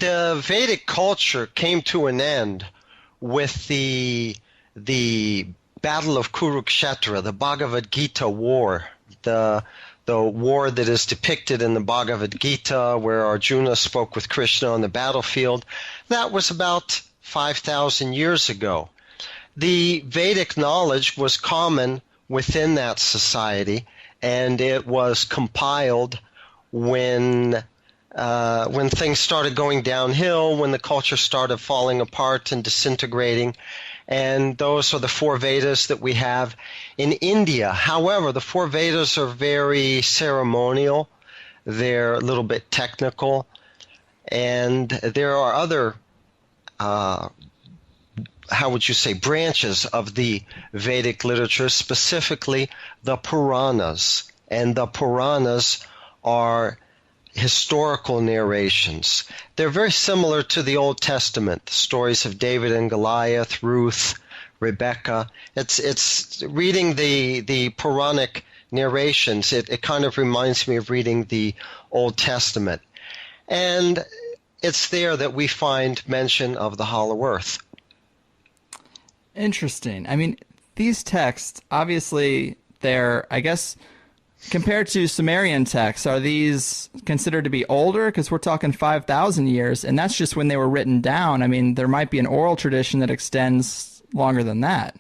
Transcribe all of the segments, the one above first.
the Vedic culture came to an end with the Battle of Kurukshetra, the Bhagavad Gita war, the war that is depicted in the Bhagavad Gita, where Arjuna spoke with Krishna on the battlefield. That was about 5,000 years ago. The Vedic knowledge was common within that society, and it was compiled when things started going downhill, when the culture started falling apart and disintegrating. And those are the four Vedas that we have in India. However, the four Vedas are very ceremonial. They're a little bit technical. And there are other, how would you say, branches of the Vedic literature, specifically the Puranas. And the Puranas are historical narrations. They're very similar to the Old Testament, the stories of David and Goliath, Ruth, Rebecca. It's reading the Puranic narrations. It kind of reminds me of reading the Old Testament. And it's there that we find mention of the Hollow Earth. Interesting. I mean, these texts, obviously, they're, I guess, compared to Sumerian texts, are these considered to be older? Because we're talking 5,000 years, and that's just when they were written down. I mean, there might be an oral tradition that extends longer than that.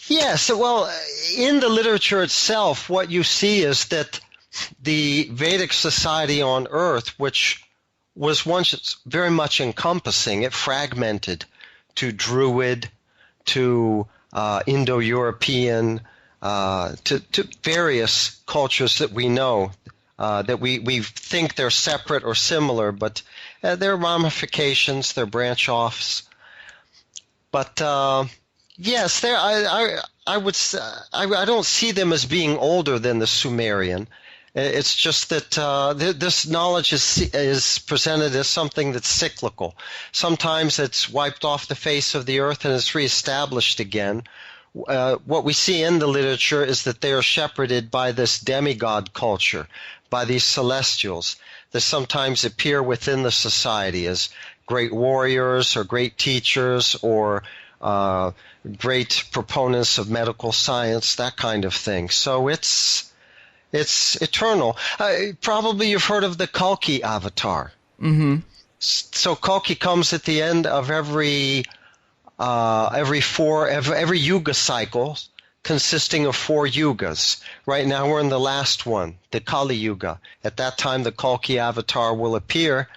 Yes, well, in the literature itself, what you see is that the Vedic society on Earth, which was once very much encompassing, it fragmented to Druid, to Indo-European, to various cultures that we know, that we think they're separate or similar, but they're ramifications, they're branch-offs. But yes, I would say, I don't see them as being older than the Sumerian. It's just that this knowledge is presented as something that's cyclical. Sometimes it's wiped off the face of the earth and it's reestablished again. What we see in the literature is that they are shepherded by this demigod culture, by these celestials that sometimes appear within the society as great warriors or great teachers or great proponents of medical science, that kind of thing. So it's eternal. Probably you've heard of the Kalki avatar. Mm-hmm. So Kalki comes at the end of every yuga cycle, consisting of 4 yugas. Right now we're in the last one, the Kali Yuga. At that time the Kalki avatar will appear,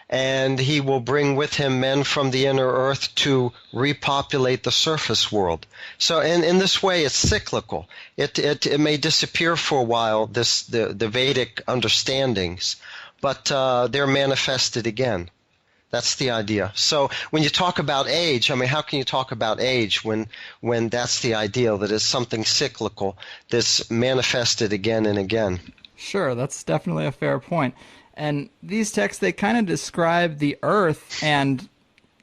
and he will bring with him men from the inner earth to repopulate the surface world. So in this way it's cyclical. It may disappear for a while, the Vedic understandings, but they're manifested again. That's the idea. So when you talk about age, I mean, how can you talk about age when that's the ideal, that it's something cyclical that's manifested again and again? Sure, that's definitely a fair point. And these texts, they kind of describe the earth and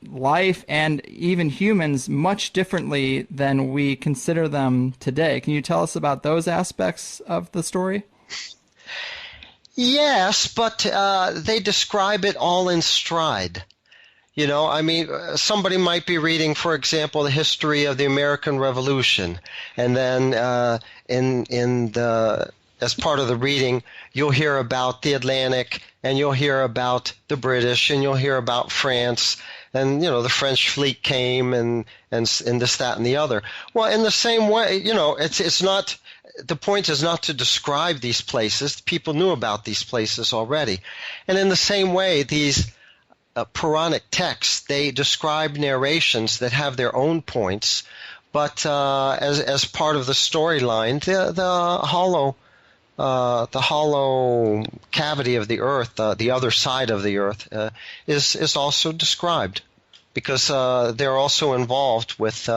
life and even humans much differently than we consider them today. Can you tell us about those aspects of the story? Yes, but they describe it all in stride. You know, I mean, somebody might be reading, for example, the history of the American Revolution, and then as part of the reading, you'll hear about the Atlantic, and you'll hear about the British, and you'll hear about France, and the French fleet came, and this, that, and the other. Well, in the same way, it's not. The point is not to describe these places. People knew about these places already. And in the same way, these Puranic texts, they describe narrations that have their own points, but as part of the storyline, the hollow cavity of the earth, the other side of the earth, is also described, because they're also involved with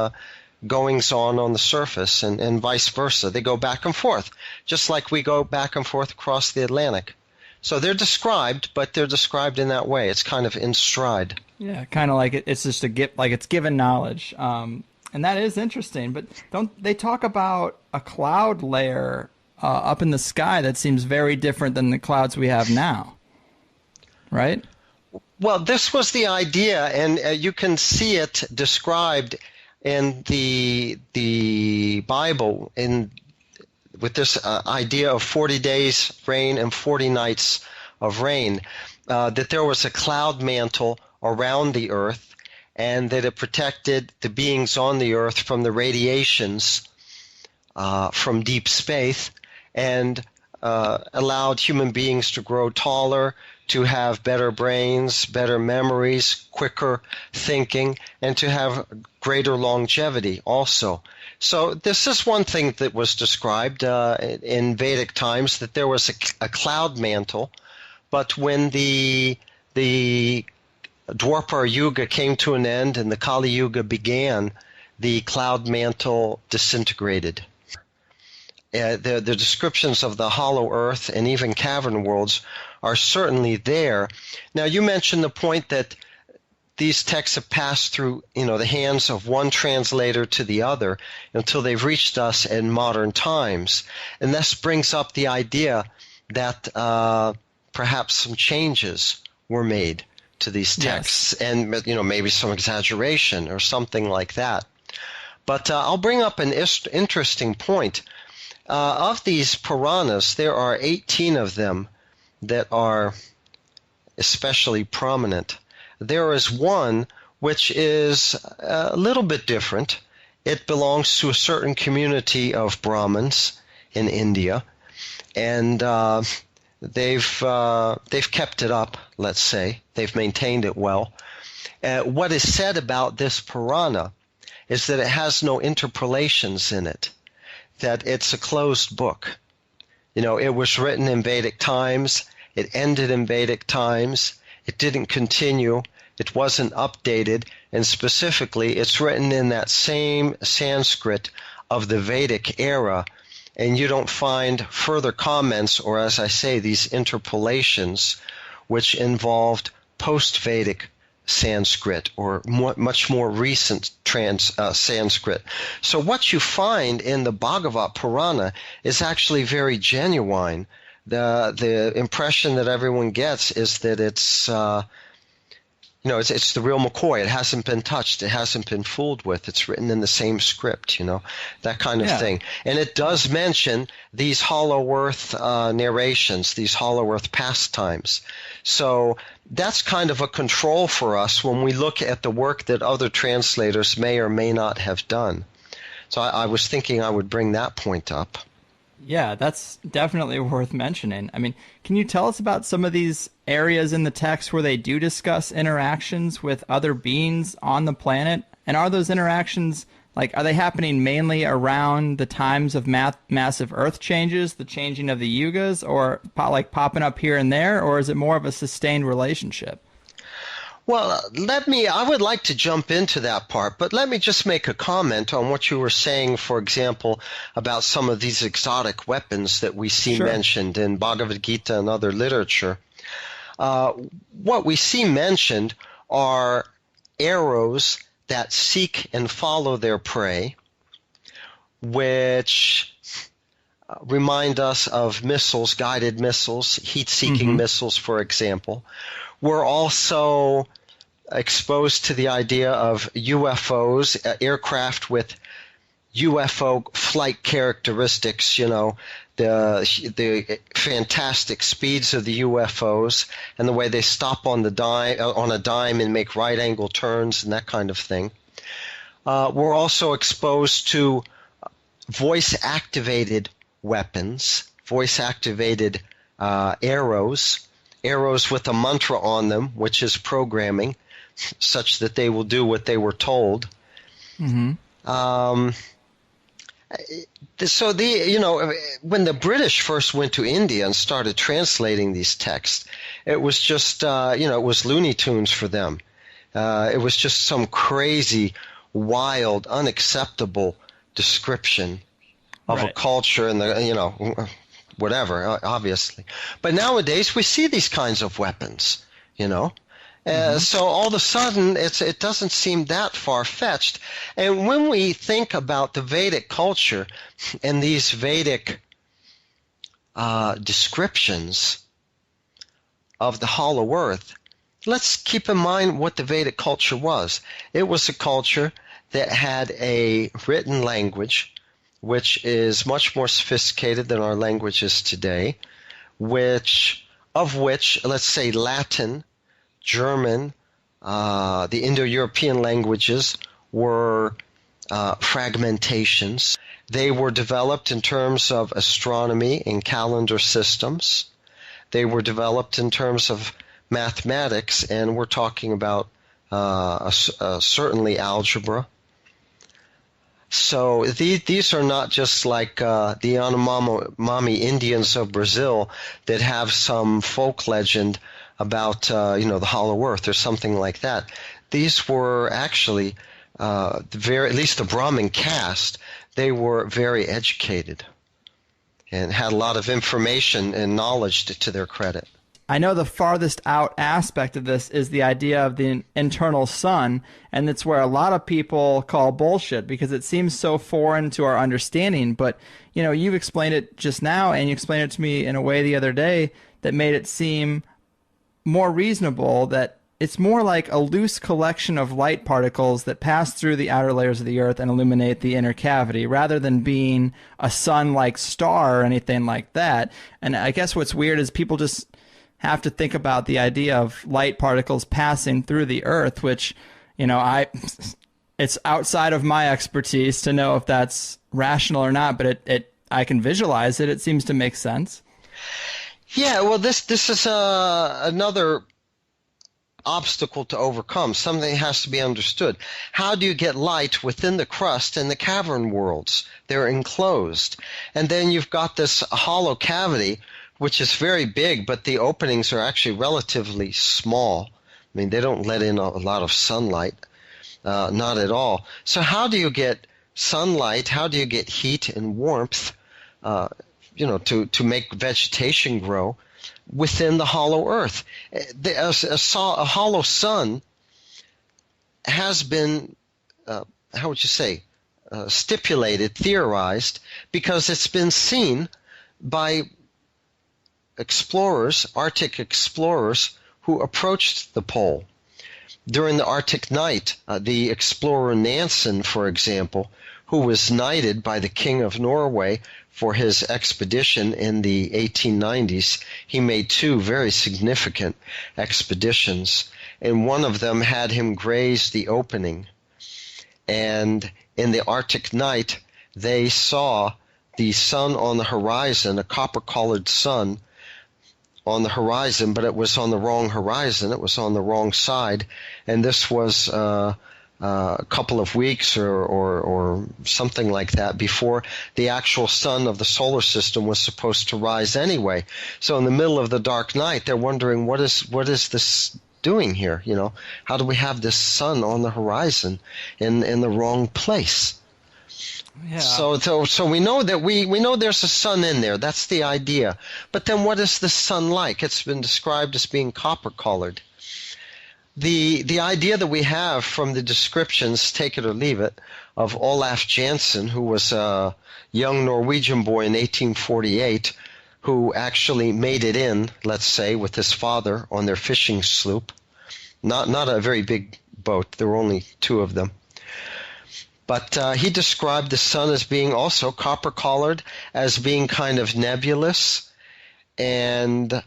goings-on the surface, and vice versa. They go back and forth, just like we go back and forth across the Atlantic. So they're described, but they're described in that way. It's kind of in stride. Yeah, kind of like it's just it's given knowledge. And that is interesting. But don't they talk about a cloud layer up in the sky that seems very different than the clouds we have now, right? Well, this was the idea, and you can see it described in the Bible in with this idea of 40 days rain and 40 nights of rain, that there was a cloud mantle around the earth, and that it protected the beings on the earth from the radiations from deep space, and allowed human beings to grow taller, to have better brains, better memories, quicker thinking, and to have greater longevity also. So this is one thing that was described in Vedic times, that there was a cloud mantle, but when the Dwapara Yuga came to an end and the Kali Yuga began, the cloud mantle disintegrated. The descriptions of the hollow earth and even cavern worlds are certainly there. Now, you mentioned the point that these texts have passed through, the hands of one translator to the other until they've reached us in modern times. And this brings up the idea that perhaps some changes were made to these texts, yes, and maybe some exaggeration or something like that. But I'll bring up an interesting point. Of these Puranas, there are 18 of them that are especially prominent. There is one which is a little bit different. It belongs to a certain community of Brahmins in India, and they've kept it up, let's say. They've maintained it well. What is said about this Purana is that it has no interpolations in it, that it's a closed book. It was written in Vedic times. It ended in Vedic times. It didn't continue. It wasn't updated. And specifically, it's written in that same Sanskrit of the Vedic era. And you don't find further comments, or as I say, these interpolations, which involved post-Vedic Sanskrit or much more recent Sanskrit. So what you find in the Bhagavad Purana is actually very genuine. The impression that everyone gets is that it's it's the real McCoy. It hasn't been touched. It hasn't been fooled with. It's written in the same script, that kind of thing. And it does mention these hollow earth narrations, these hollow earth pastimes. So that's kind of a control for us when we look at the work that other translators may or may not have done. So I was thinking I would bring that point up. Yeah, that's definitely worth mentioning. I mean, can you tell us about some of these areas in the text where they do discuss interactions with other beings on the planet? And are those interactions, are they happening mainly around the times of massive Earth changes, the changing of the yugas, or popping up here and there, or is it more of a sustained relationship? Well, I would like to jump into that part, but let me just make a comment on what you were saying, for example, about some of these exotic weapons that we see mentioned in Bhagavad Gita and other literature. What we see mentioned are arrows that seek and follow their prey, which remind us of missiles, guided missiles, heat-seeking missiles, for example. We're also exposed to the idea of UFOs, aircraft with UFO flight characteristics, the fantastic speeds of the UFOs and the way they stop on a dime and make right-angle turns and that kind of thing. We're also exposed to voice-activated weapons, voice-activated arrows with a mantra on them, which is programming, such that they will do what they were told. Mm-hmm. So when the British first went to India and started translating these texts, it was just, it was Looney Tunes for them. It was just some crazy, wild, unacceptable description of a culture and whatever, obviously. But nowadays we see these kinds of weapons, So all of a sudden it doesn't seem that far-fetched. And when we think about the Vedic culture and these Vedic descriptions of the hollow earth, let's keep in mind what the Vedic culture was. It was a culture that had a written language, which is much more sophisticated than our languages today, of which, let's say, Latin, German, the Indo-European languages were fragmentations. They were developed in terms of astronomy and calendar systems. They were developed in terms of mathematics, and we're talking about certainly algebra. So these are not just like the Yanomami Indians of Brazil that have some folk legend about the Hollow Earth or something like that. These were actually at least the Brahmin caste. They were very educated and had a lot of information and knowledge to their credit. I know the farthest out aspect of this is the idea of the internal sun, and it's where a lot of people call bullshit because it seems so foreign to our understanding. But, you've explained it just now, and you explained it to me in a way the other day that made it seem more reasonable, that it's more like a loose collection of light particles that pass through the outer layers of the Earth and illuminate the inner cavity, rather than being a sun-like star or anything like that. And I guess what's weird is people just have to think about the idea of light particles passing through the Earth, which, it's outside of my expertise to know if that's rational or not, but I can visualize it. It seems to make sense. Yeah, well, this is another obstacle to overcome, something that has to be understood. How do you get light within the crust and the cavern worlds? They're enclosed. And then you've got this hollow cavity, which is very big, but the openings are actually relatively small. I mean, they don't let in a lot of sunlight, not at all. So how do you get sunlight? How do you get heat and warmth, to make vegetation grow within the hollow earth? A hollow sun has been, stipulated, theorized, because it's been seen by explorers, Arctic explorers, who approached the pole. During the Arctic night, the explorer Nansen, for example, who was knighted by the King of Norway for his expedition in the 1890s, he made two very significant expeditions, and one of them had him graze the opening. And in the Arctic night, they saw the sun on the horizon, a copper-colored sun, on the horizon, but it was on the wrong horizon. It was on the wrong side, and this was a couple of weeks or something like that before the actual sun of the solar system was supposed to rise anyway. So in the middle of the dark night, they're wondering, what is this doing here? How do we have this sun on the horizon in the wrong place? Yeah. So we know that we know there's a sun in there. That's the idea. But then what is the sun like? It's been described as being copper-colored. The idea that we have from the descriptions, take it or leave it, of Olaf Jansen, who was a young Norwegian boy in 1848, who actually made it in, let's say, with his father on their fishing sloop. Not a very big boat. There were only two of them. But he described the sun as being also copper-colored, as being kind of nebulous, and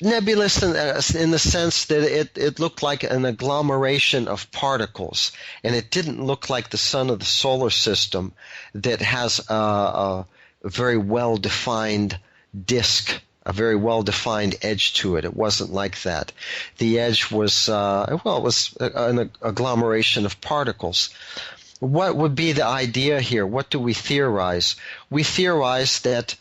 nebulous in the sense that it looked like an agglomeration of particles, and it didn't look like the sun of the solar system that has a very well-defined disk, a very well-defined edge to it. It wasn't like that. The edge was, it was an agglomeration of particles. What would be the idea here? What do we theorize? We theorize that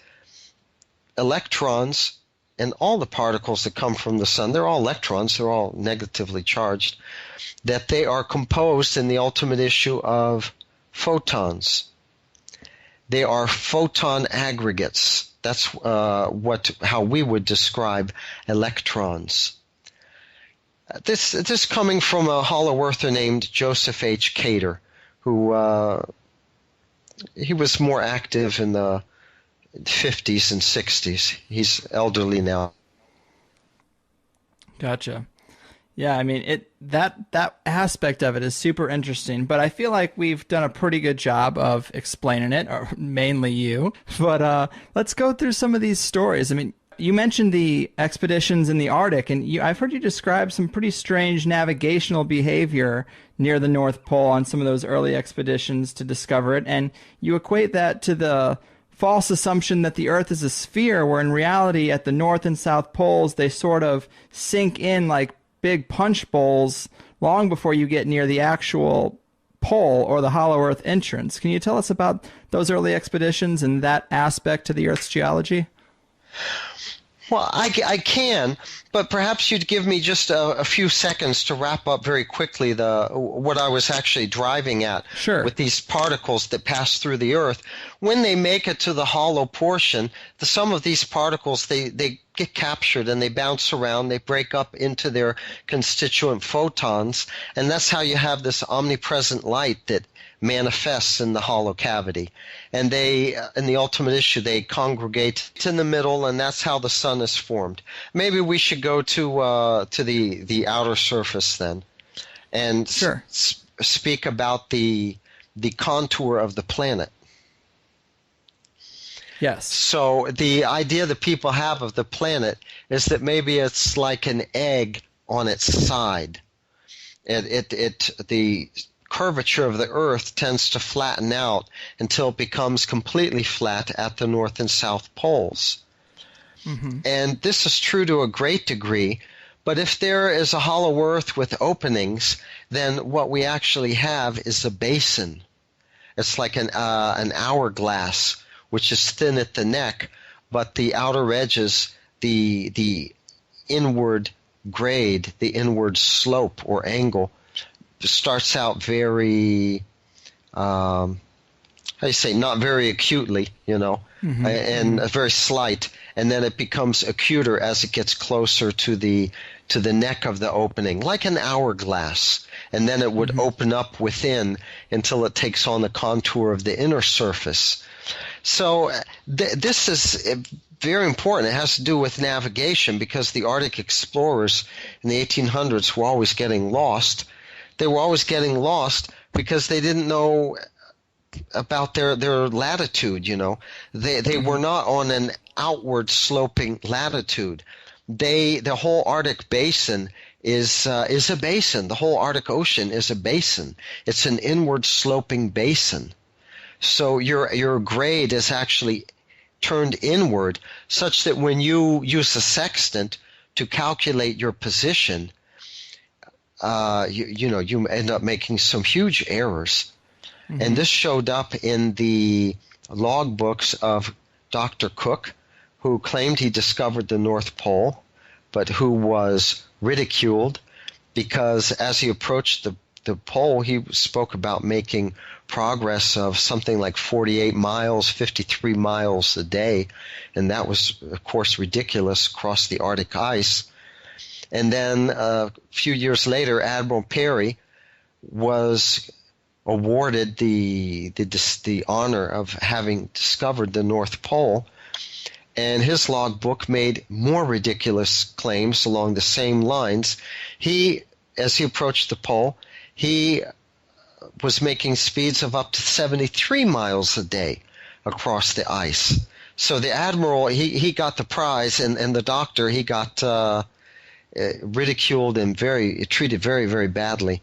electrons and all the particles that come from the sun, they're all electrons, they're all negatively charged, that they are composed in the ultimate issue of photons. They are photon aggregates. That's how we would describe electrons. This coming from a hollow earther named Joseph H. Cater, who he was more active in the 50s and 60s. He's elderly now. Gotcha. Yeah, I mean that aspect of it is super interesting, but I feel like we've done a pretty good job of explaining it, or mainly you. But let's go through some of these stories. I mean, you mentioned the expeditions in the Arctic, and I've heard you describe some pretty strange navigational behavior near the North Pole on some of those early expeditions to discover it, and you equate that to the false assumption that the Earth is a sphere, where in reality at the North and South Poles they sort of sink in like big punch bowls long before you get near the actual pole or the hollow Earth entrance. Can you tell us about those early expeditions and that aspect to the Earth's geology? Well, I can, but perhaps you'd give me just a few seconds to wrap up very quickly what I was actually driving at. Sure. With these particles that pass through the Earth. When they make it to the hollow portion, some of these particles, they get captured and they bounce around, they break up into their constituent photons, and that's how you have this omnipresent light that manifests in the hollow cavity. And they, in the ultimate issue, they congregate in the middle, and that's how the sun is formed. Maybe we should go to the outer surface then, and sure. Speak about the contour of the planet. Yes. So the idea that people have of the planet is that maybe it's like an egg on its side. The curvature of the Earth tends to flatten out until it becomes completely flat at the North and South poles. Mm-hmm. And this is true to a great degree, but if there is a hollow Earth with openings, then what we actually have is a basin. It's like an hourglass, which is thin at the neck, but the outer edges, the inward grade, the inward slope or angle, starts out very, how do you say, not very acutely, mm-hmm. and very slight, and then it becomes acuter as it gets closer to the neck of the opening, like an hourglass, and then it would mm-hmm. open up within until it takes on the contour of the inner surface. So this is very important. It has to do with navigation, because the Arctic explorers in the 1800s were always getting lost. They were always getting lost because they didn't know about their latitude, They were not on an outward sloping latitude. The whole Arctic basin is a basin. The whole Arctic Ocean is a basin. It's an inward sloping basin. So your grade is actually turned inward, such that when you use a sextant to calculate your position, you end up making some huge errors. Mm-hmm. And this showed up in the logbooks of Dr. Cook, who claimed he discovered the North Pole, but who was ridiculed because as he approached the pole, he spoke about making progress of something like 48 miles, 53 miles a day, and that was, of course, ridiculous across the Arctic ice. And then a few years later, Admiral Peary was awarded the honor of having discovered the North Pole, and his logbook made more ridiculous claims along the same lines. As he approached the pole, he was making speeds of up to 73 miles a day across the ice. So the admiral, he got the prize, and the doctor, he got ridiculed and treated very, very badly.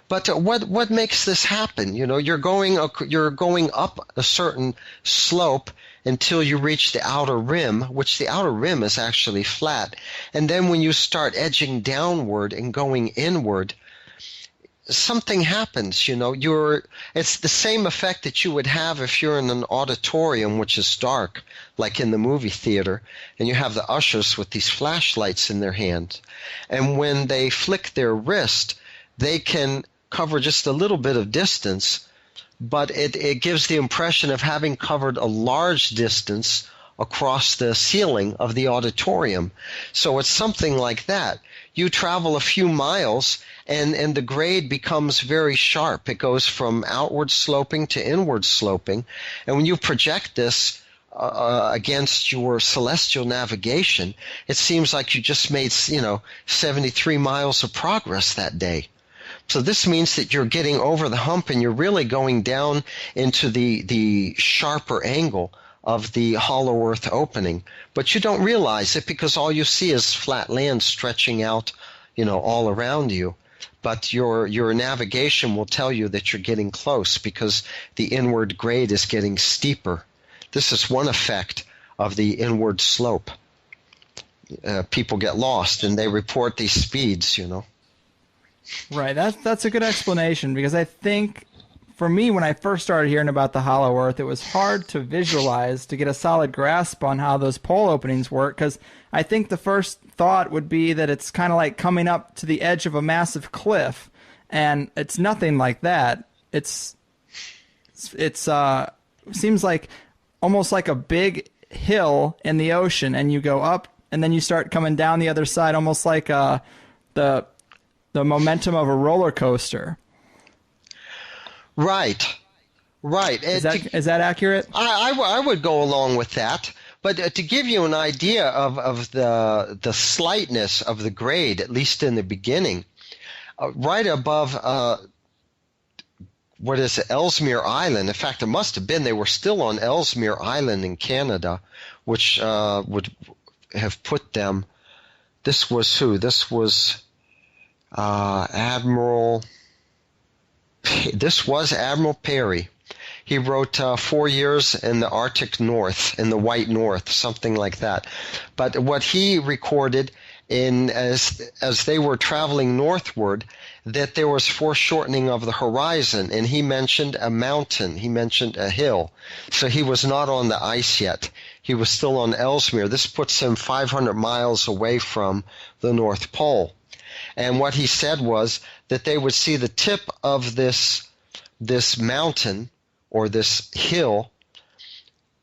But what makes this happen? You're going up a certain slope until you reach the outer rim, which the outer rim is actually flat. And then when you start edging downward and going inward, something happens. It's the same effect that you would have if you're in an auditorium which is dark, like in the movie theater, and you have the ushers with these flashlights in their hand. And when they flick their wrist, they can cover just a little bit of distance, but it gives the impression of having covered a large distance across the ceiling of the auditorium. So it's something like that. You travel a few miles, and the grade becomes very sharp. It goes from outward sloping to inward sloping. And when you project this against your celestial navigation, it seems like you just made 73 miles of progress that day. So this means that you're getting over the hump and you're really going down into the sharper angle of the hollow earth opening. But you don't realize it because all you see is flat land stretching out, all around you. But your navigation will tell you that you're getting close because the inward grade is getting steeper. This is one effect of the inward slope. People get lost and they report these speeds, Right. That's a good explanation, because I think for me, when I first started hearing about the hollow earth, it was hard to visualize, to get a solid grasp on how those pole openings work, because I think the first thought would be that it's kind of like coming up to the edge of a massive cliff, and it's nothing like that. It's seems like almost like a big hill in the ocean, and you go up and then you start coming down the other side, almost like the momentum of a roller coaster. Right. Is that accurate? I would go along with that. But to give you an idea of the slightness of the grade, at least in the beginning, right above Ellesmere Island. In fact, it must have been they were still on Ellesmere Island in Canada, which would have put them. This was who? This was Admiral. This was Admiral Perry. He wrote 4 years in the Arctic North, in the White North, something like that. But what he recorded as they were traveling northward, that there was foreshortening of the horizon, and he mentioned a mountain, he mentioned a hill. So he was not on the ice yet. He was still on Ellesmere. This puts him 500 miles away from the North Pole. And what he said was that they would see the tip of this mountain or this hill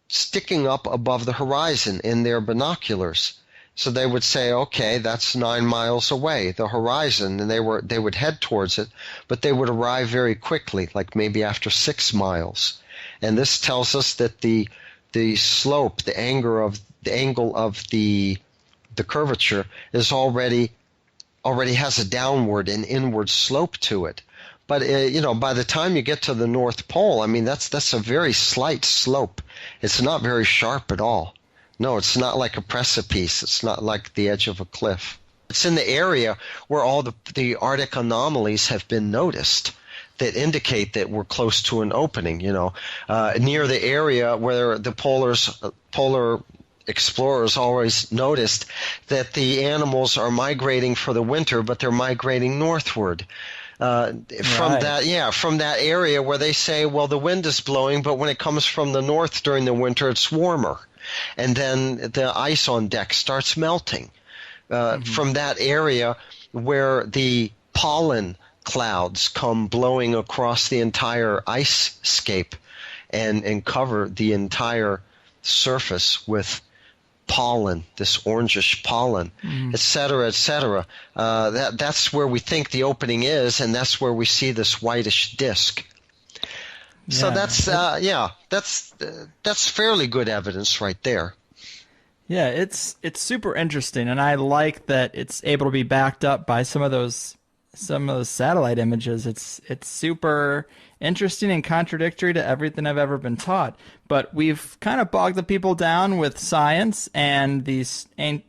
sticking up above the horizon in their binoculars. So they would say, okay, that's 9 miles away, the horizon, and they would head towards it, but they would arrive very quickly, like maybe after 6 miles. And this tells us that the slope, the angle of the curvature is already has a downward and inward slope to it. But by the time you get to the North Pole, I mean that's a very slight slope. It's not very sharp at all. No, it's not like a precipice. It's not like the edge of a cliff. It's in the area where all the Arctic anomalies have been noticed that indicate that we're close to an opening. Near the area where the polar explorers always noticed that the animals are migrating for the winter, but they're migrating northward. From that area where they say, well, the wind is blowing, but when it comes from the north during the winter, it's warmer. And then the ice on deck starts melting. From that area where the pollen clouds come blowing across the entire ice scape and cover the entire surface with pollen, this orangish pollen, et cetera, et cetera. That's where we think the opening is, and that's where we see this whitish disk. So that's fairly good evidence right there. Yeah, it's super interesting, and I like that it's able to be backed up by some of those satellite images. It's super interesting and contradictory to everything I've ever been taught. But we've kind of bogged the people down with science and the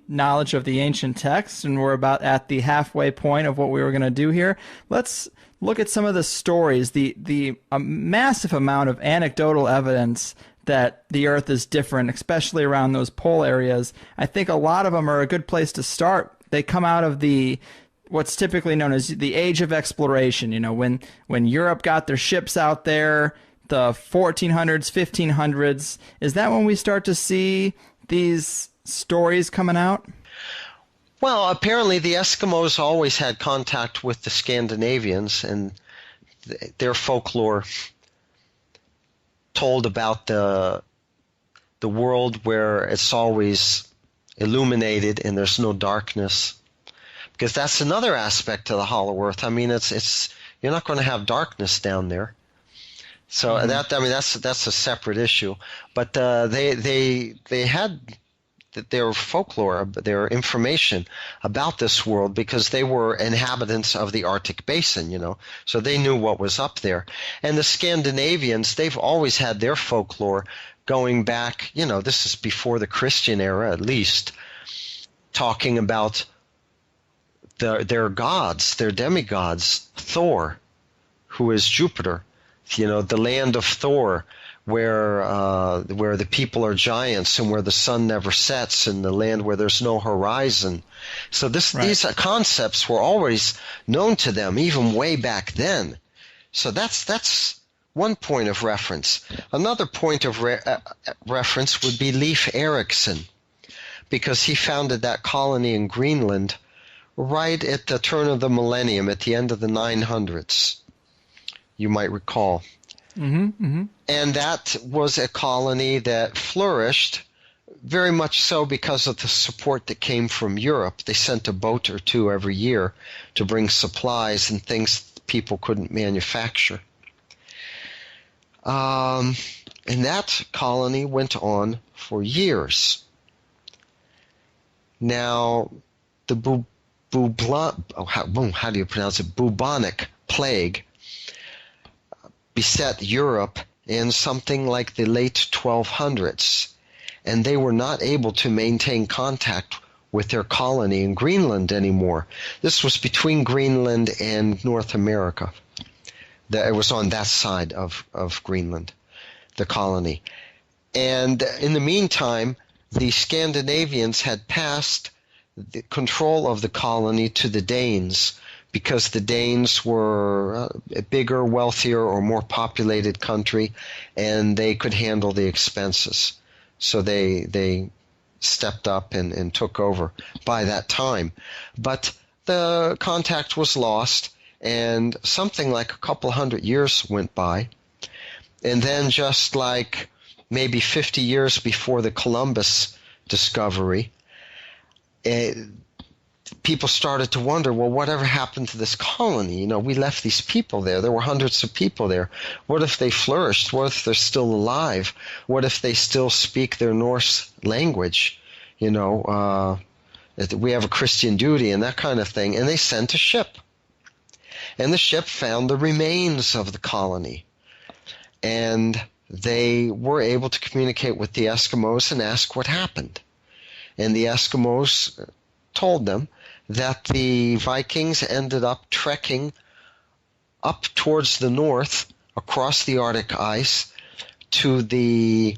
knowledge of the ancient texts, and we're about at the halfway point of what we were going to do here. Let's look at some of the stories, the massive amount of anecdotal evidence that the Earth is different, especially around those pole areas. I think a lot of them are a good place to start. They come out of what's typically known as the age of exploration. When Europe got their ships out there, the 1400s, 1500s, is that when we start to see these stories coming out? Well, apparently the Eskimos always had contact with the Scandinavians, and their folklore told about the world where it's always illuminated and there's no darkness. Because that's another aspect to the hollow earth. I mean, it's you're not going to have darkness down there. So that's a separate issue. But they had their folklore, their information about this world because they were inhabitants of the Arctic Basin, so they knew what was up there. And the Scandinavians, they've always had their folklore going back, this is before the Christian era at least, talking about their gods, their demigods, Thor, who is Jupiter, the land of Thor, where the people are giants and where the sun never sets, and the land where there's no horizon. So these concepts were always known to them, even way back then. So that's one point of reference. Another point of reference would be Leif Erikson, because he founded that colony in Greenland right at the turn of the millennium, at the end of the 900s, you might recall. And that was a colony that flourished very much so because of the support that came from Europe. They sent a boat or two every year to bring supplies and things people couldn't manufacture. And that colony went on for years. Now, the bubonic plague beset Europe in something like the late 1200s, and they were not able to maintain contact with their colony in Greenland anymore. This was between Greenland and North America. It was on that side of Greenland, the colony. And in the meantime, the Scandinavians had passed the control of the colony to the Danes, because the Danes were a bigger, wealthier, or more populated country, and they could handle the expenses. So they stepped up and took over by that time. But the contact was lost, and something like a couple hundred years went by. And then just like maybe 50 years before the Columbus discovery, people started to wonder, well, whatever happened to this colony? We left these people there. There were hundreds of people there. What if they flourished? What if they're still alive? What if they still speak their Norse language? We have a Christian duty and that kind of thing. And they sent a ship. And the ship found the remains of the colony. And they were able to communicate with the Eskimos and ask what happened. And the Eskimos told them that the Vikings ended up trekking up towards the north across the Arctic ice to the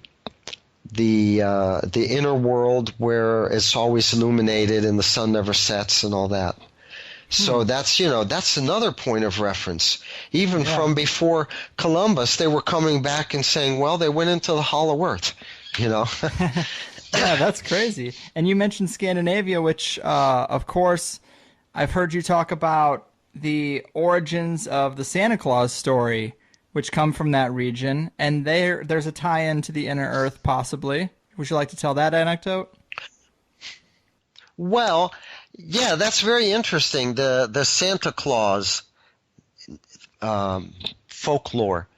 inner world where it's always illuminated and the sun never sets and all that. So that's another point of reference. Even from before Columbus, they were coming back and saying, well, they went into the Hollow Earth, Yeah, that's crazy. And you mentioned Scandinavia, which, of course, I've heard you talk about the origins of the Santa Claus story, which come from that region. And there's a tie-in to the Inner Earth, possibly. Would you like to tell that anecdote? Well, yeah, that's very interesting. The Santa Claus folklore.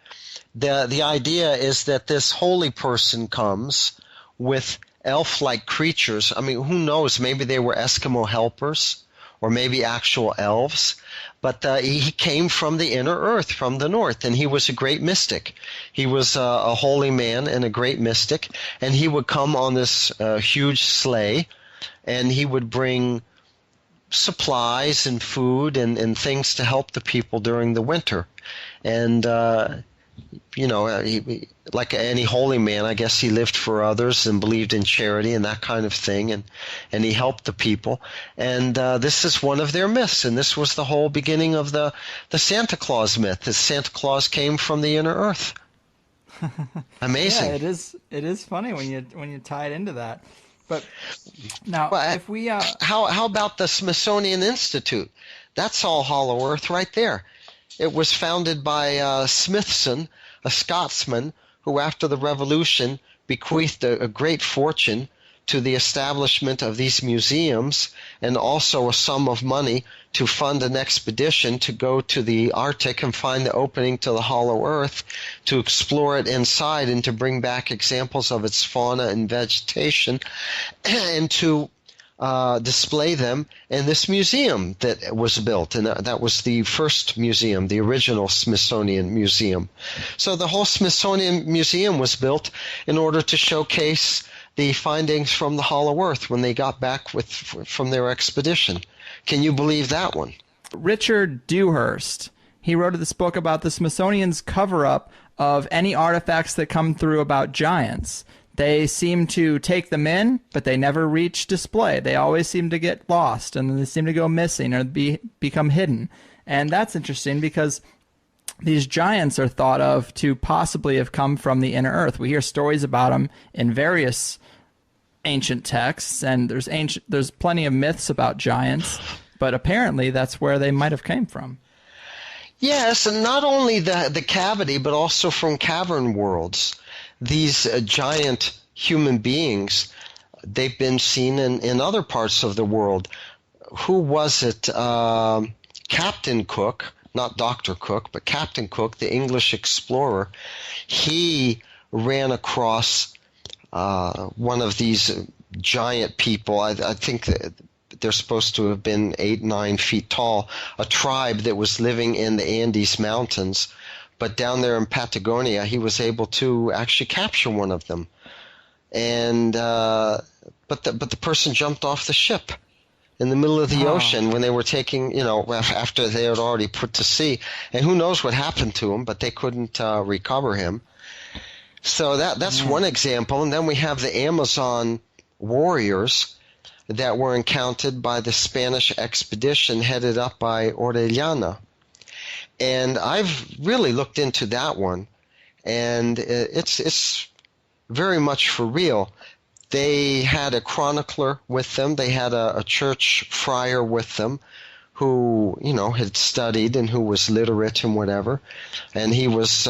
The idea is that this holy person comes with elf-like creatures. I mean, who knows? Maybe they were Eskimo helpers or maybe actual elves. But he came from the inner earth, from the north, and he was a great mystic. He was a holy man and a great mystic, and he would come on this huge sleigh, and he would bring supplies and food and things to help the people during the winter. And he, like any holy man, I guess he lived for others and believed in charity and that kind of thing, and he helped the people. And this is one of their myths, and this was the whole beginning of the Santa Claus myth. That Santa Claus came from the inner earth. Amazing. Yeah, it is funny when you tie it into that. But now, if we how about the Smithsonian Institute? That's all Hollow Earth right there. It was founded by Smithson, a Scotsman, who after the Revolution bequeathed a great fortune to the establishment of these museums, and also a sum of money to fund an expedition to go to the Arctic and find the opening to the Hollow Earth, to explore it inside and to bring back examples of its fauna and vegetation, and to display them in this museum that was built. And that was the first museum, the original Smithsonian Museum. So the whole Smithsonian Museum was built in order to showcase the findings from the Hollow Earth when they got back from their expedition. Can you believe that one? Richard Dewhurst, he wrote this book about the Smithsonian's cover-up of any artifacts that come through about giants. They seem to take them in, but they never reach display. They always seem to get lost, and they seem to go missing or become hidden. And that's interesting because these giants are thought of to possibly have come from the inner earth. We hear stories about them in various ancient texts, and there's plenty of myths about giants, but apparently that's where they might have came from. Yes, and not only the cavity, but also from cavern worlds. These giant human beings, they've been seen in other parts of the world. Who was it? Captain Cook, not Dr. Cook, but Captain Cook, the English explorer. He ran across one of these giant people. I think that they're supposed to have been 8-9 feet tall, a tribe that was living in the Andes Mountains. But down there in Patagonia, he was able to actually capture one of them. And but the person jumped off the ship in the middle of the ocean when they were taking, after they had already put to sea. And who knows what happened to him, but they couldn't recover him. So that's one example. And then we have the Amazon warriors that were encountered by the Spanish expedition headed up by Orellana. And I've really looked into that one, and it's very much for real. They had a chronicler with them. They had a church friar with them who, had studied and who was literate and whatever. And he was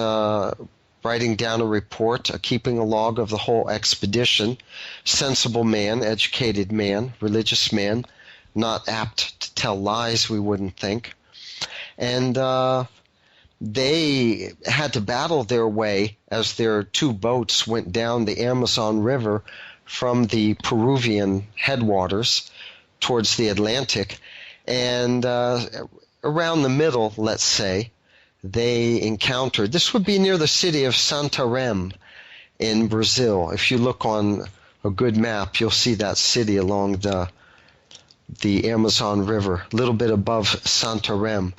writing down a report, keeping a log of the whole expedition. Sensible man, educated man, religious man, not apt to tell lies, we wouldn't think. And they had to battle their way as their two boats went down the Amazon River from the Peruvian headwaters towards the Atlantic. And around the middle, let's say, they encountered, this would be near the city of Santarém in Brazil. If you look on a good map, you'll see that city along the Amazon River, a little bit above Santarém.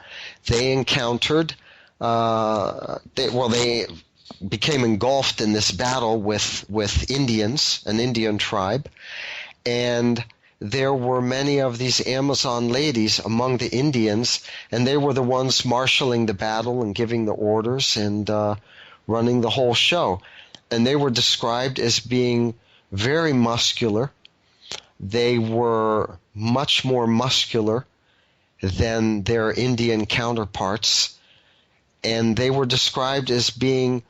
They encountered, they became engulfed in this battle with Indians, an Indian tribe, and there were many of these Amazon ladies among the Indians, and they were the ones marshaling the battle and giving the orders and running the whole show. And they were described as being very muscular. They were much more muscular than their Indian counterparts, and they were described as being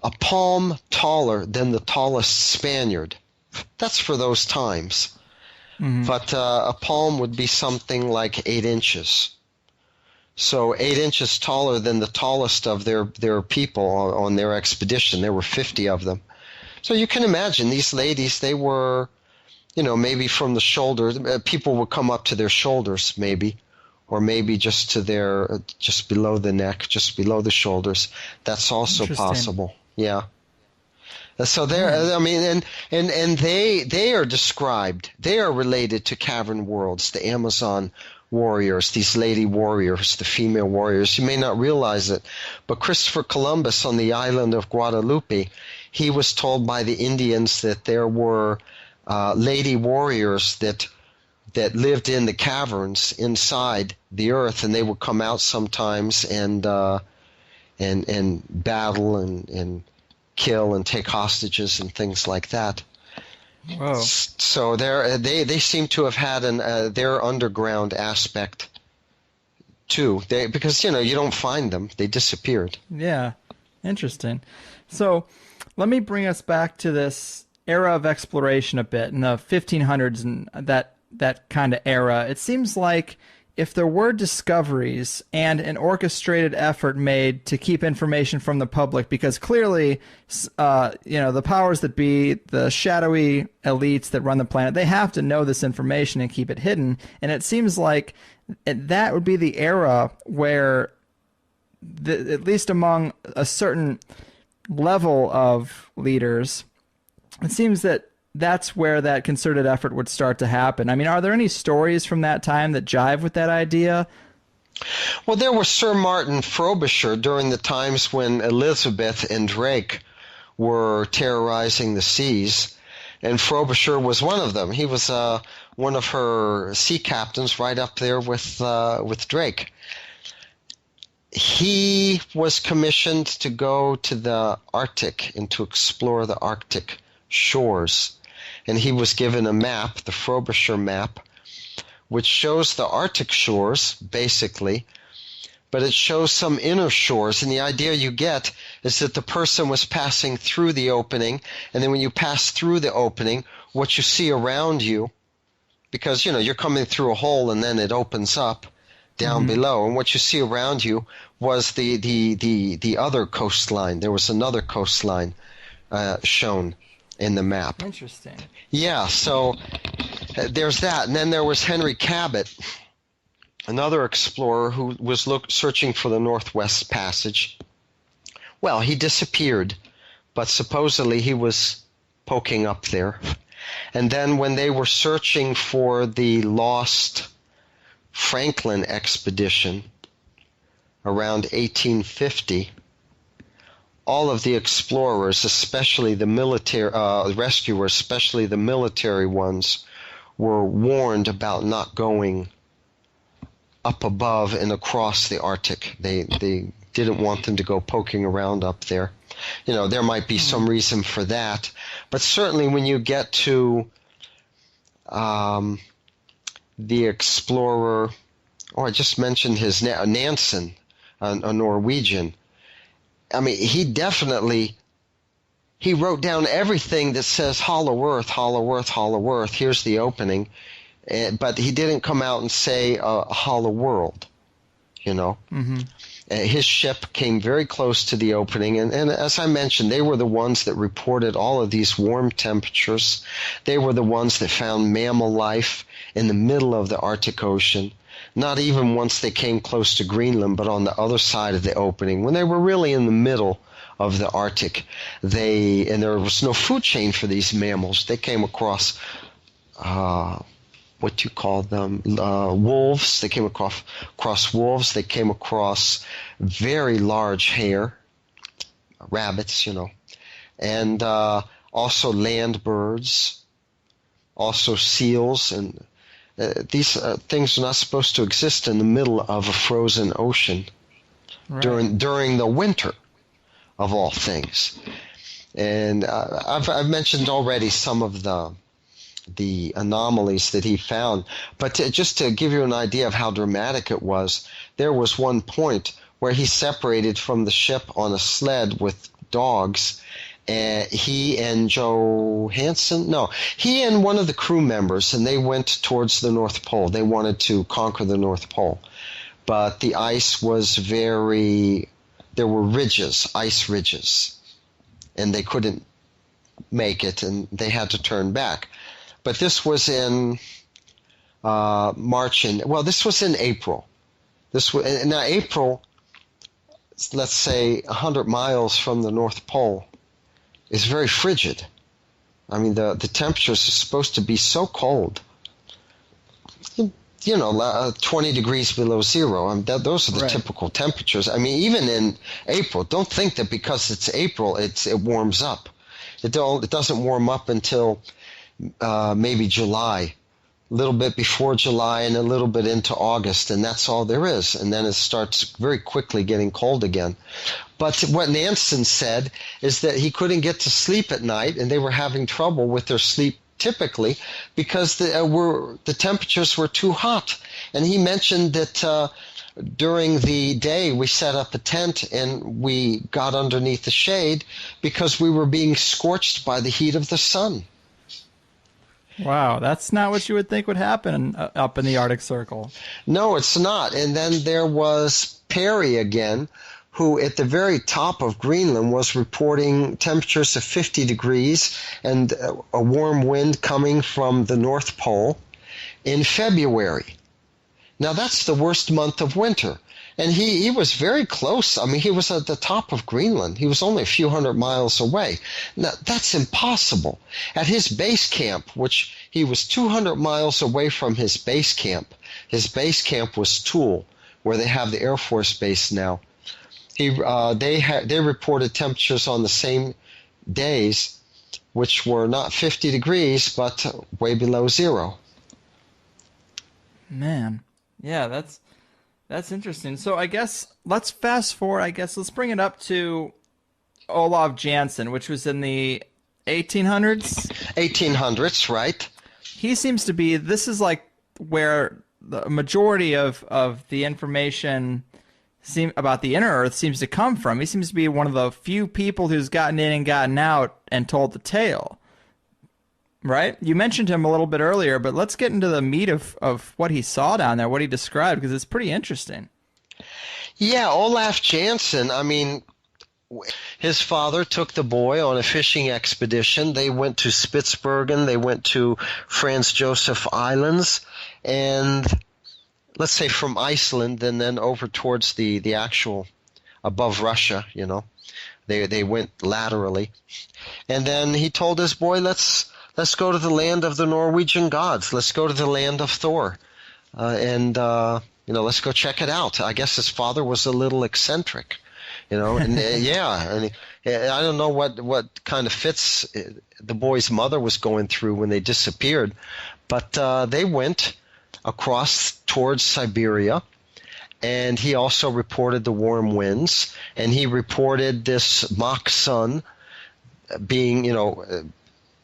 a palm taller than the tallest Spaniard. That's for those times. Mm-hmm. But a palm would be something like 8 inches. So 8 inches taller than the tallest of their people on their expedition. There were 50 of them. So you can imagine these ladies, they were, maybe from the shoulders. People would come up to their shoulders, maybe, or maybe just to just below the neck, just below the shoulders. That's also possible. Yeah. So and they are described. They are related to cavern worlds, the Amazon warriors, these lady warriors, the female warriors. You may not realize it, but Christopher Columbus on the island of Guadalupe, he was told by the Indians that there were lady warriors that lived in the caverns inside the earth, and they would come out sometimes and battle and kill and take hostages and things like that. Whoa. So they seem to have had their underground aspect too. Because you don't find them; they disappeared. Yeah, interesting. So let me bring us back to this era of exploration a bit, in the 1500s and that kind of era, it seems like if there were discoveries and an orchestrated effort made to keep information from the public, because clearly, the powers that be, the shadowy elites that run the planet, they have to know this information and keep it hidden. And it seems like that would be the era where, at least among a certain level of leaders, it seems that that's where that concerted effort would start to happen. I mean, are there any stories from that time that jive with that idea? Well, there was Sir Martin Frobisher during the times when Elizabeth and Drake were terrorizing the seas, and Frobisher was one of them. He was one of her sea captains right up there with Drake. He was commissioned to go to the Arctic and to explore the Arctic shores. And he was given a map, the Frobisher map, which shows the Arctic shores, basically, but it shows some inner shores. And the idea you get is that the person was passing through the opening, and then when you pass through the opening, what you see around you, because, you're coming through a hole and then it opens up down below, and what you see around you was the other coastline. There was another coastline shown in the map. Interesting. Yeah, so there's that. And then there was Henry Cabot, another explorer who was searching for the Northwest Passage. Well, he disappeared, but supposedly he was poking up there. And then when they were searching for the lost Franklin expedition around 1850, all of the explorers, especially the military rescuers, especially the military ones, were warned about not going up above and across the Arctic. They didn't want them to go poking around up there. There might be some reason for that, but certainly when you get to the explorer, I just mentioned his Nansen, a Norwegian. I mean, he wrote down everything that says hollow earth, hollow earth, hollow earth. Here's the opening. But he didn't come out and say a hollow world, His ship came very close to the opening. And as I mentioned, they were the ones that reported all of these warm temperatures. They were the ones that found mammal life in the middle of the Arctic Ocean. Not even once they came close to Greenland, but on the other side of the opening. When they were really in the middle of the Arctic, and there was no food chain for these mammals. They came across, what do you call them, wolves. They came across wolves. They came across very large hare, rabbits, and also land birds, also seals, and these things are not supposed to exist in the middle of a frozen ocean during the winter, of all things. And I've mentioned already some of the anomalies that he found, but just to give you an idea of how dramatic it was, there was one point where he separated from the ship on a sled with dogs. He and he and one of the crew members, and they went towards the North Pole. They wanted to conquer the North Pole. But the ice was there were ridges, ice ridges, and they couldn't make it, and they had to turn back. But this was in this was in April. Now April, let's say 100 miles from the North Pole, is very frigid. I mean, the temperatures are supposed to be so cold. 20 degrees below zero. I mean, those are the typical temperatures. I mean, even in April, don't think that because it's April, it warms up. It doesn't warm up until maybe July, a little bit before July and a little bit into August, and that's all there is. And then it starts very quickly getting cold again. But what Nansen said is that he couldn't get to sleep at night, and they were having trouble with their sleep typically because the temperatures were too hot. And he mentioned that during the day we set up a tent and we got underneath the shade because we were being scorched by the heat of the sun. Wow, that's not what you would think would happen up in the Arctic Circle. No, it's not. And then there was Perry again, who at the very top of Greenland was reporting temperatures of 50 degrees and a warm wind coming from the North Pole in February. Now that's the worst month of winter. And he was very close. I mean, he was at the top of Greenland. He was only a few hundred miles away. Now, that's impossible. At his base camp, which he was 200 miles away from his base camp was Toul, where they have the Air Force base now. They reported temperatures on the same days, which were not 50 degrees, but way below zero. Man, yeah, that's interesting. So I guess let's fast forward. Let's bring it up to Olaf Jansen, which was in the 1800s. 1800s, right? He seems to be. This is like where the majority of the information about the inner Earth seems to come from. He seems to be one of the few people who's gotten in and gotten out and told the tale. Right? You mentioned him a little bit earlier, but let's get into the meat of what he saw down there, what he described, because it's pretty interesting. Yeah, Olaf Jansen, I mean, his father took the boy on a fishing expedition. They went to Spitsbergen, they went to Franz Josef Islands, and let's say from Iceland and then over towards the actual above Russia, you know. They went laterally. And then he told his boy, let's go to the land of the Norwegian gods. Let's go to the land of Thor. Let's go check it out. I guess his father was a little eccentric, you know. And I don't know what kind of fits the boy's mother was going through when they disappeared. But they went across towards Siberia. And he also reported the warm winds. And he reported this mock sun being,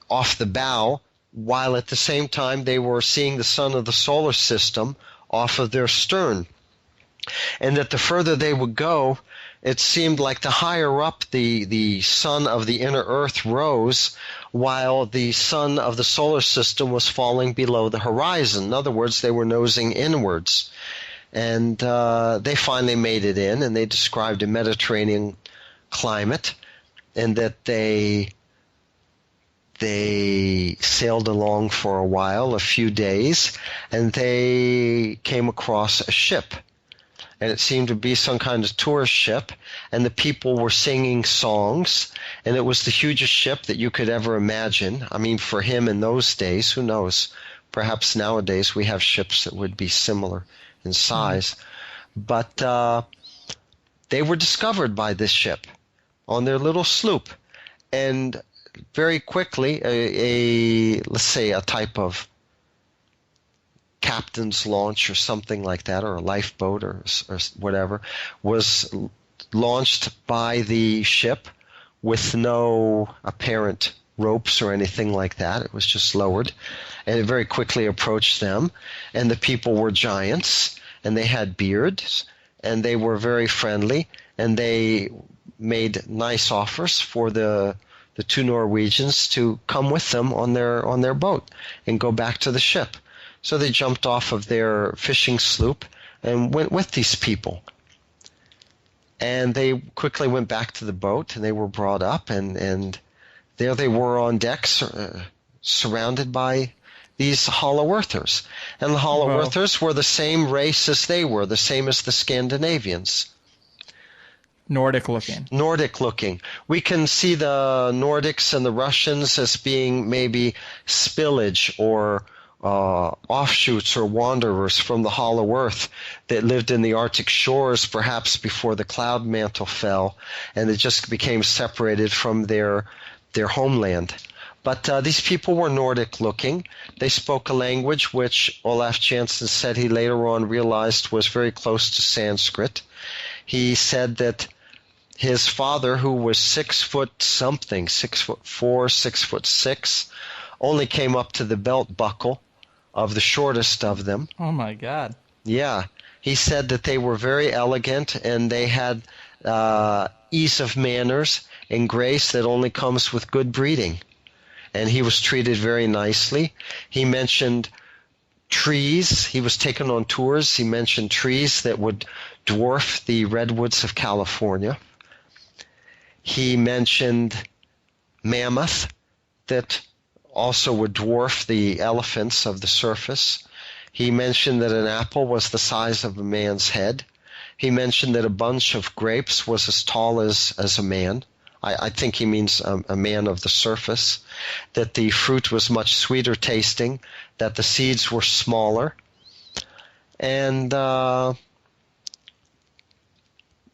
off the bow, while at the same time they were seeing the sun of the solar system off of their stern. And that the further they would go, it seemed like the higher up the sun of the inner Earth rose, while the sun of the solar system was falling below the horizon. In other words, they were nosing inwards. And they finally made it in, and they described a Mediterranean climate, and that they sailed along for a while, a few days, and they came across a ship. And it seemed to be some kind of tourist ship, and the people were singing songs, and it was the hugest ship that you could ever imagine. I mean, for him in those days, who knows? Perhaps nowadays we have ships that would be similar in size. But they were discovered by this ship on their little sloop. And very quickly, let's say a type of captain's launch or something like that, or a lifeboat or whatever, was launched by the ship with no apparent ropes or anything like that. It was just lowered, and it very quickly approached them. And the people were giants, and they had beards, and they were very friendly, and they made nice offers for the two Norwegians to come with them on their boat and go back to the ship. So they jumped off of their fishing sloop and went with these people. And they quickly went back to the boat, and they were brought up, and there they were on deck, surrounded by these Hollow Earthers. And the Hollow Earthers were the same race as they were, the same as the Scandinavians. Nordic looking. We can see the Nordics and the Russians as being maybe spillage or offshoots or wanderers from the Hollow Earth that lived in the Arctic shores perhaps before the cloud mantle fell, and it just became separated from their homeland. But these people were Nordic looking. They spoke a language which Olaf Jansen said he later on realized was very close to Sanskrit. He said that his father, who was 6 foot something, 6'4", 6'6", only came up to the belt buckle of the shortest of them. Oh my God. Yeah. He said that they were very elegant and they had ease of manners and grace that only comes with good breeding. And he was treated very nicely. He mentioned trees. He was taken on tours. He mentioned trees that would dwarf the redwoods of California. He mentioned mammoth that also would dwarf the elephants of the surface. He mentioned that an apple was the size of a man's head. He mentioned that a bunch of grapes was as tall as a man. I think he means a man of the surface. That the fruit was much sweeter tasting. That the seeds were smaller. And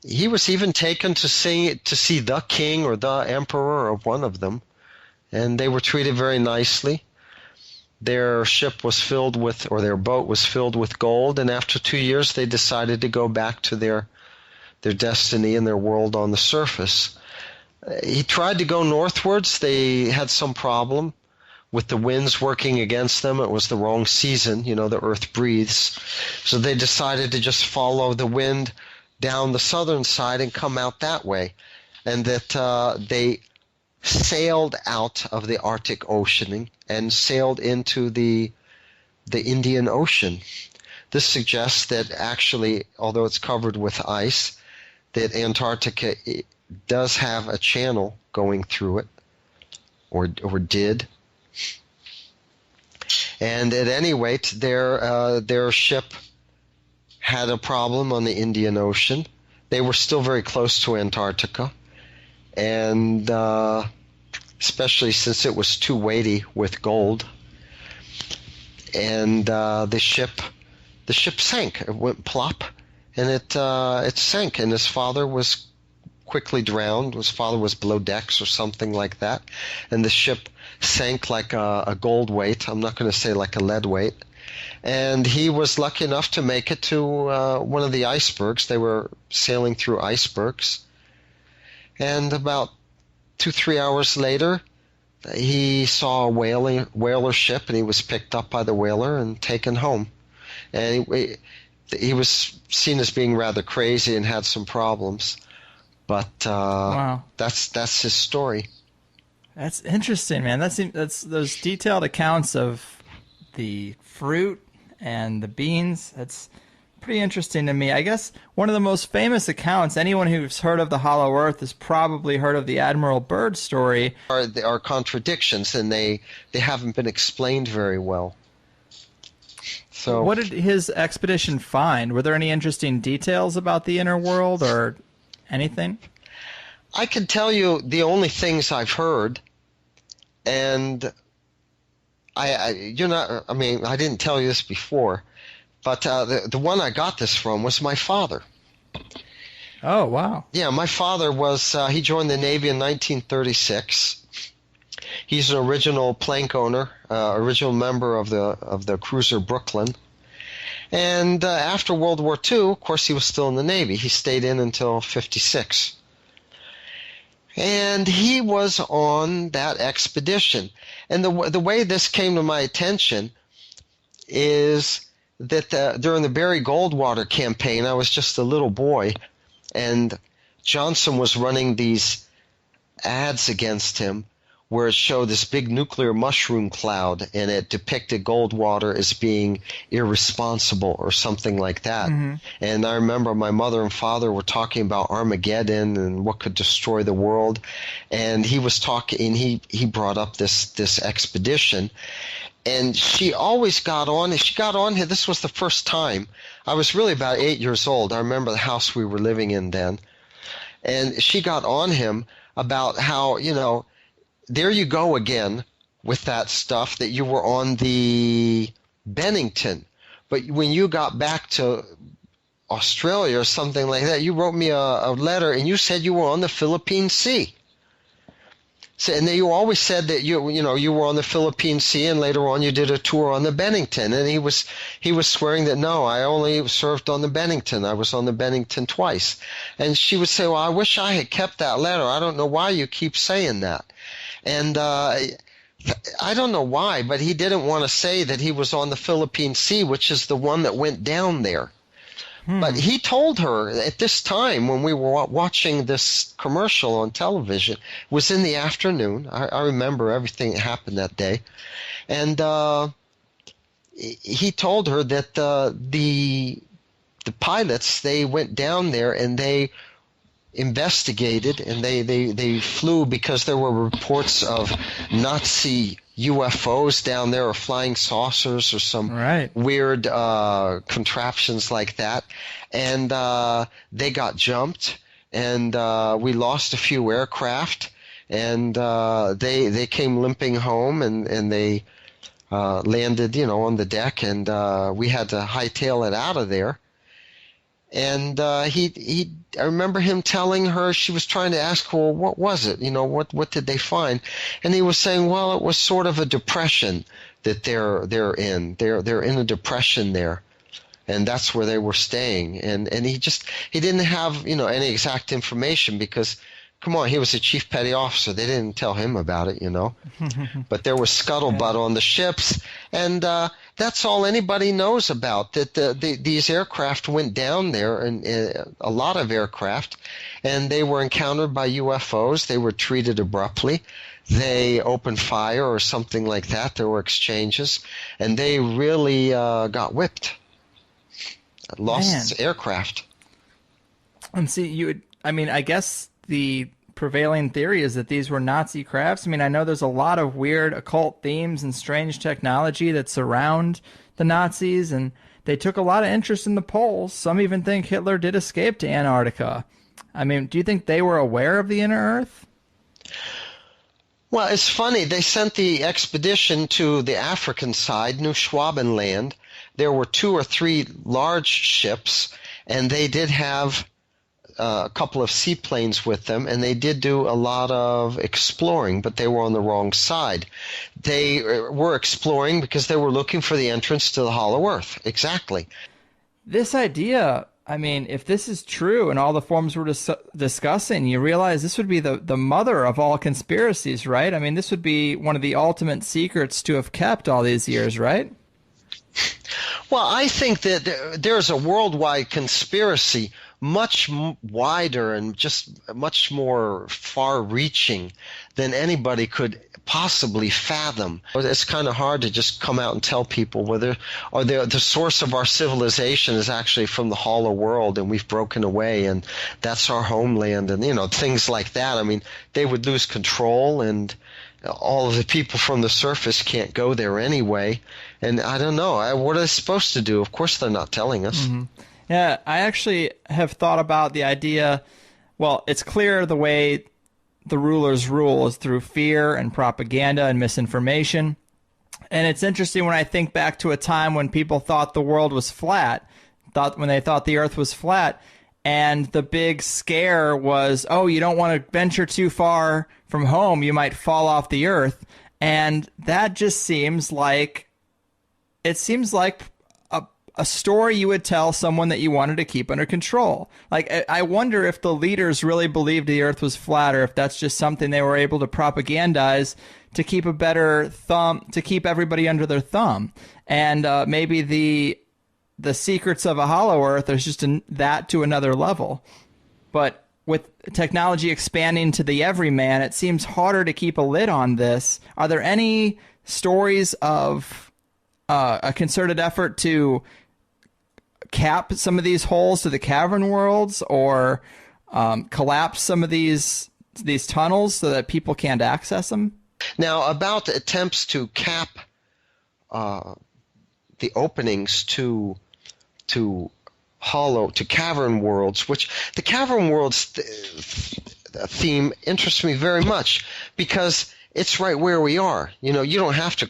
he was even taken to see the king or the emperor of one of them. And they were treated very nicely. Their ship was filled with, or their boat was filled with gold, and after 2 years they decided to go back to their destiny and their world on the surface. He tried to go northwards. They had some problem with the winds working against them. It was the wrong season. The earth breathes. So they decided to just follow the wind down the southern side and come out that way. And that they sailed out of the Arctic Ocean and sailed into the Indian Ocean. This suggests that actually, although it's covered with ice, that Antarctica does have a channel going through it, or did. And at any rate, their ship had a problem on the Indian Ocean. They were still very close to Antarctica, and especially since it was too weighty with gold. And the ship sank. It went plop, and it sank. And his father was quickly drowned. His father was below decks or something like that, and the ship sank like a gold weight. I'm not going to say like a lead weight. And he was lucky enough to make it to one of the icebergs. They were sailing through icebergs, and about 2-3 hours later, he saw a whaler ship, and he was picked up by the whaler and taken home. And he was seen as being rather crazy and had some problems. But wow. That's his story. That's interesting, man. That's those detailed accounts of the fruit and the beans. That's pretty interesting to me. I guess one of the most famous accounts, anyone who's heard of the Hollow Earth has probably heard of the Admiral Byrd story. There are contradictions, and they haven't been explained very well. So, what did his expedition find? Were there any interesting details about the inner world or anything? I can tell you the only things I've heard, and I didn't tell you this before, but the one I got this from was my father. Oh, wow. Yeah, my father was, he joined the Navy in 1936. He's an original plank owner, original member of the cruiser Brooklyn. And after World War II, of course, he was still in the Navy. He stayed in until 56. And he was on that expedition. And the way this came to my attention is that during the Barry Goldwater campaign, I was just a little boy, and Johnson was running these ads against him where it showed this big nuclear mushroom cloud, and it depicted Goldwater as being irresponsible or something like that. Mm-hmm. And I remember my mother and father were talking about Armageddon and what could destroy the world, and he was talking. He brought up this expedition, and she always got on. She got on. This was the first time. I was really about 8 years old. I remember the house we were living in then, and she got on him about how, there you go again with that stuff, that you were on the Bennington. But when you got back to Australia or something like that, you wrote me a letter and you said you were on the Philippine Sea. So, and then you always said that you were on the Philippine Sea, and later on you did a tour on the Bennington. And he was swearing that, no, I only served on the Bennington. I was on the Bennington twice. And she would say, well, I wish I had kept that letter. I don't know why you keep saying that. And I don't know why, but he didn't want to say that he was on the Philippine Sea, which is the one that went down there. But he told her at this time when we were watching this commercial on television, it was in the afternoon. I remember everything that happened that day. And he told her that the pilots, they went down there and they investigated, and they flew because there were reports of Nazi UFOs down there, or flying saucers, or some weird contraptions like that. And they got jumped, and we lost a few aircraft, and they came limping home, and they landed, on the deck, and we had to hightail it out of there. And I remember him telling her, she was trying to ask, well, what was it? What did they find? And he was saying, well, it was sort of a depression that they're in. They're in a depression there, and that's where they were staying. And he didn't have any exact information because, come on, he was a chief petty officer. They didn't tell him about it, But there was scuttlebutt on the ships, and that's all anybody knows about, that these aircraft went down there, and a lot of aircraft, and they were encountered by UFOs. They were treated abruptly. They opened fire or something like that. There were exchanges, and they really got whipped. Lost aircraft. And see, I guess the prevailing theory is that these were Nazi crafts. I know there's a lot of weird occult themes and strange technology that surround the Nazis, and they took a lot of interest in the poles. Some even think Hitler did escape to Antarctica. Do you think they were aware of the inner Earth? Well, it's funny. They sent the expedition to the African side, New Schwabenland. There were 2 or 3 large ships, and they did have a couple of seaplanes with them, and they did do a lot of exploring, but they were on the wrong side. They were exploring because they were looking for the entrance to the Hollow Earth. Exactly. This idea, if this is true and all the forms we're discussing, you realize this would be the mother of all conspiracies, right? This would be one of the ultimate secrets to have kept all these years, right? Well, I think that there's a worldwide conspiracy much wider and just much more far-reaching than anybody could possibly fathom. It's kind of hard to just come out and tell people whether the source of our civilization is actually from the hollow world and we've broken away and that's our homeland, and things like that. They would lose control, and all of the people from the surface can't go there anyway. And I don't know. What are they supposed to do? Of course they're not telling us. Mm-hmm. Yeah, I actually have thought about the idea, well, it's clear the way the rulers rule is through fear and propaganda and misinformation. And it's interesting when I think back to a time when people thought the world was flat, when they thought the earth was flat, and the big scare was, oh, you don't want to venture too far from home, you might fall off the earth. And that just seems like a story you would tell someone that you wanted to keep under control. I wonder if the leaders really believed the earth was flat, or if that's just something they were able to propagandize to keep a better thumb, to keep everybody under their thumb. And maybe the secrets of a hollow earth is just that to another level. But with technology expanding to the everyman, it seems harder to keep a lid on this. Are there any stories of a concerted effort to cap some of these holes to the cavern worlds, or collapse some of these tunnels so that people can't access them? Now, about attempts to cap the openings to cavern worlds, which the cavern worlds theme interests me very much because it's right where we are. You don't have to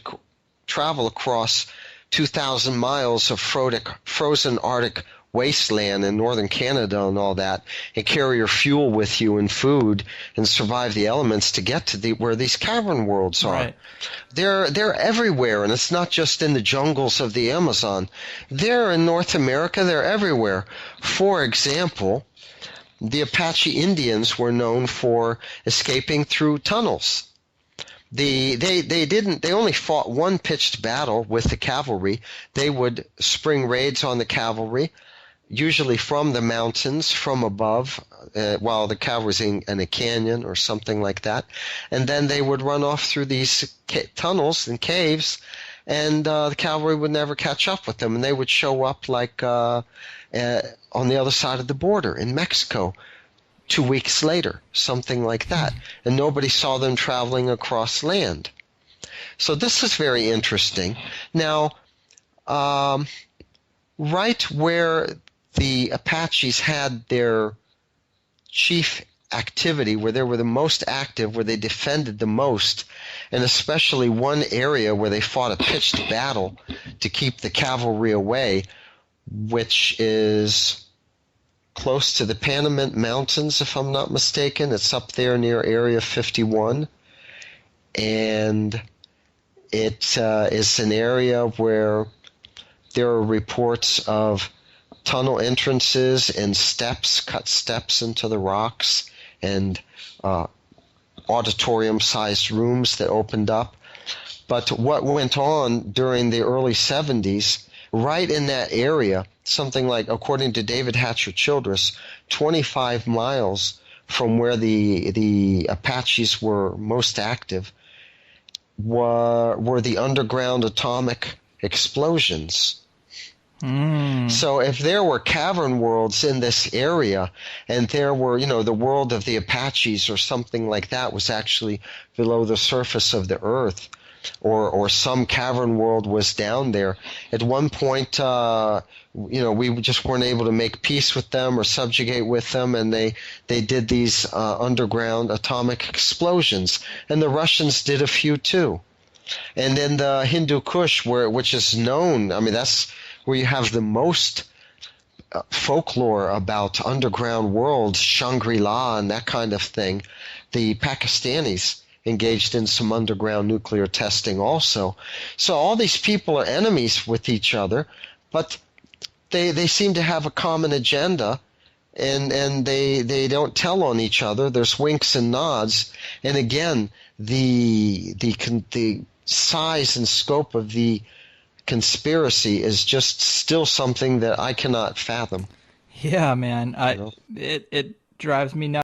travel across 2,000 miles of frozen Arctic wasteland in northern Canada and all that, and carry your fuel with you and food and survive the elements to get to where these cavern worlds are. Right. They're everywhere, and it's not just in the jungles of the Amazon. They're in North America. They're everywhere. For example, the Apache Indians were known for escaping through tunnels. They only fought one pitched battle with the cavalry. They would spring raids on the cavalry, usually from the mountains, from above, while the cavalry's in a canyon or something like that. And then they would run off through these tunnels and caves, and the cavalry would never catch up with them. And they would show up like on the other side of the border in Mexico 2 weeks later, something like that. And nobody saw them traveling across land. So this is very interesting. Now, right where the Apaches had their chief activity, where they were the most active, where they defended the most, and especially one area where they fought a pitched battle to keep the cavalry away, which is close to the Panamint Mountains, if I'm not mistaken. It's up there near Area 51, and it is an area where there are reports of tunnel entrances and steps, cut steps into the rocks, and auditorium-sized rooms that opened up. But what went on during the early 70s, right in that area, something like, according to David Hatcher Childress, 25 miles from where the Apaches were most active, were the underground atomic explosions. So if there were cavern worlds in this area, and there were, the world of the Apaches or something like that was actually below the surface of the earth, or some cavern world was down there, at one point, we just weren't able to make peace with them or subjugate with them, and they did these underground atomic explosions. And the Russians did a few too. And then the Hindu Kush, which is known, that's where you have the most folklore about underground worlds, Shangri-La and that kind of thing. The Pakistanis engaged in some underground nuclear testing also. So all these people are enemies with each other, but they seem to have a common agenda, and they don't tell on each other. There's winks and nods. And again, the size and scope of the conspiracy is just still something that I cannot fathom. Yeah, man. It drives me nuts.